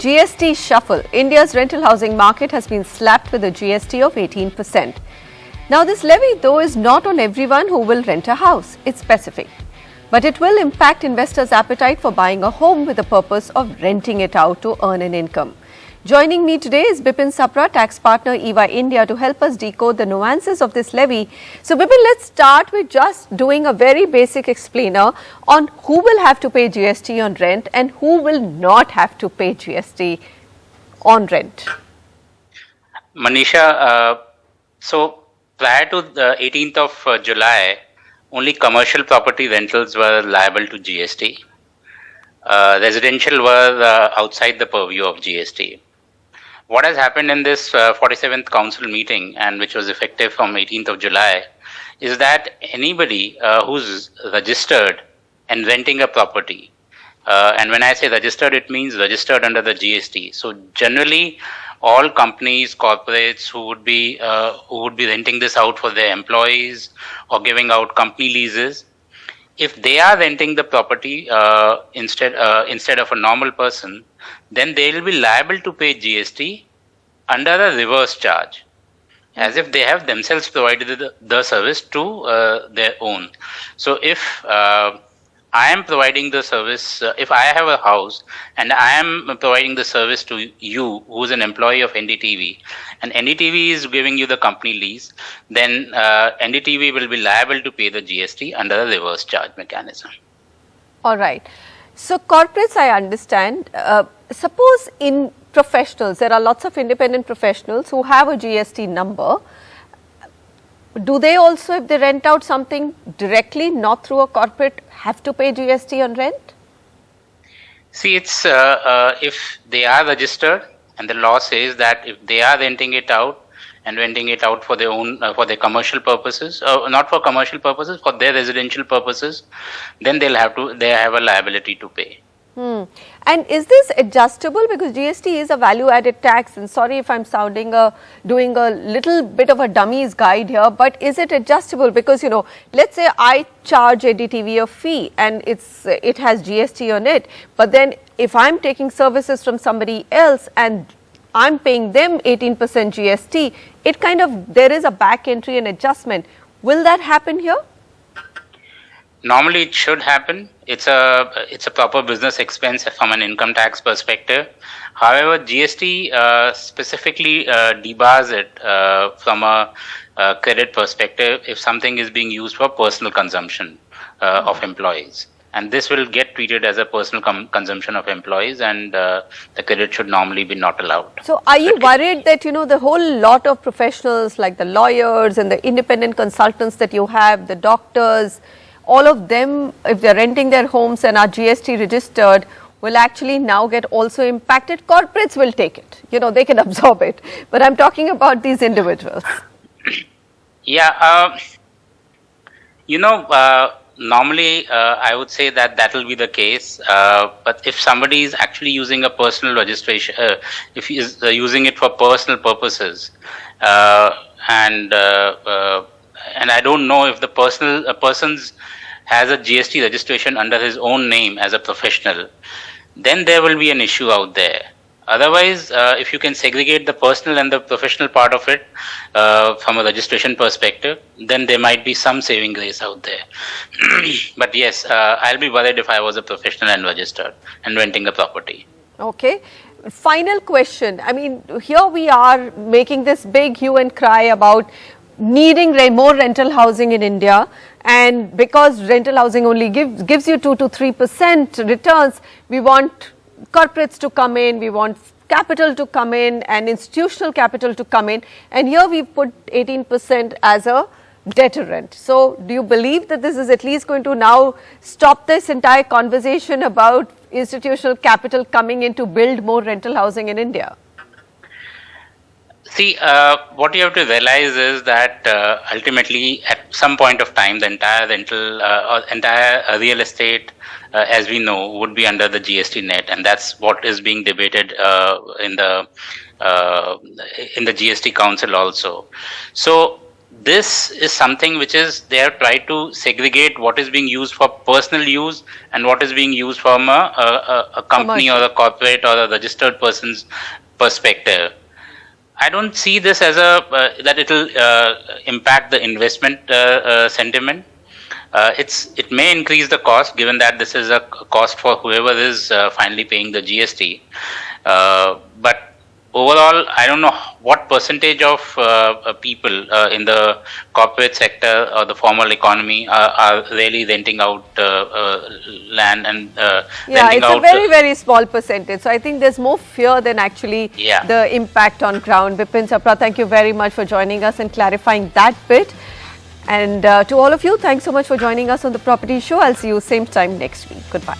GST shuffle. India's rental housing market has been slapped with a GST of 18%. Now, this levy, though, is not on everyone who will rent a house. It's specific. But it will impact investors' appetite for buying a home with the purpose of renting it out to earn an income. Joining me today is Bipin Sapra, tax partner EY India, to help us decode the nuances of this levy. So, Bipin, let's start with just doing a very basic explainer on who will have to pay GST on rent and who will not have to pay GST on rent. Manisha, so prior to the 18th of July, only commercial property rentals were liable to GST. Residential were outside the purview of GST. What has happened in this 47th council meeting, and which was effective from 18th of July, is that anybody who's registered and renting a property, and when I say registered, it means registered under the GST. So generally, all companies, corporates who would be renting this out for their employees or giving out company leases, if they are renting the property instead of a normal person, then they will be liable to pay GST under a reverse charge, as if they have themselves provided the service to their own. So if I am providing the service, if I have a house and I am providing the service to you, who is an employee of NDTV, and NDTV is giving you the company lease, then NDTV will be liable to pay the GST under a reverse charge mechanism. All right. So, corporates, I understand. Suppose in professionals, there are lots of independent professionals who have a GST number. Do they also, if they rent out something directly, not through a corporate, have to pay GST on rent? See, it's if they are registered, and the law says that if they are renting it out and renting it out for their own, for their commercial purposes, not for commercial purposes, for their residential purposes, then they have a liability to pay. And is this adjustable, because GST is a value added tax, and sorry if I'm doing a little bit of a dummy's guide here, but is it adjustable? Because, you know, let's say I charge NDTV a fee and it has GST on it, but then if I'm taking services from somebody else and I'm paying them 18% GST, it kind of, there is a back entry and adjustment. Will that happen here? Normally, it should happen. It's a proper business expense from an income tax perspective. However, GST specifically debars it from a credit perspective if something is being used for personal consumption of employees. And this will get treated as a personal consumption of employees, and the credit should normally be not allowed. So, are you worried that, you know, the whole lot of professionals like the lawyers and the independent consultants that you have, the doctors, all of them, if they're renting their homes and are GST registered, will actually now get also impacted? Corporates will take it, you know, they can absorb it. But I'm talking about these individuals. Yeah, normally I would say that will be the case. But if somebody is actually using a personal registration, if he is using it for personal purposes, and I don't know if the person's has a GST registration under his own name as a professional, then there will be an issue out there. Otherwise, if you can segregate the personal and the professional part of it from a registration perspective, then there might be some saving grace out there. But yes, I'll be worried if I was a professional and registered and renting a property. Okay. Final question. I mean, here we are making this big hue and cry about needing more rental housing in India, and because rental housing only gives you 2 to 3% returns, we want corporates to come in, we want capital to come in and institutional capital to come in, and here we put 18% as a deterrent. So, do you believe that this is at least going to now stop this entire conversation about institutional capital coming in to build more rental housing in India? See, what you have to realize is that ultimately, at some point of time, the entire rental or entire real estate, as we know, would be under the GST net, and that's what is being debated in the GST Council also. So, this is something which is they have tried to segregate what is being used for personal use and what is being used from a company or a corporate or a registered person's perspective. I don't see this as that it will impact the investment sentiment. It may increase the cost, given that this is a cost for whoever is finally paying the GST. But overall, I don't know what percentage of people in the corporate sector or the formal economy are really renting out land and renting out. It's a very, very small percentage. So I think there's more fear than actually the impact on ground. Bipin Sapra, thank you very much for joining us and clarifying that bit. And to all of you, thanks so much for joining us on the Property Show. I'll see you same time next week. Goodbye.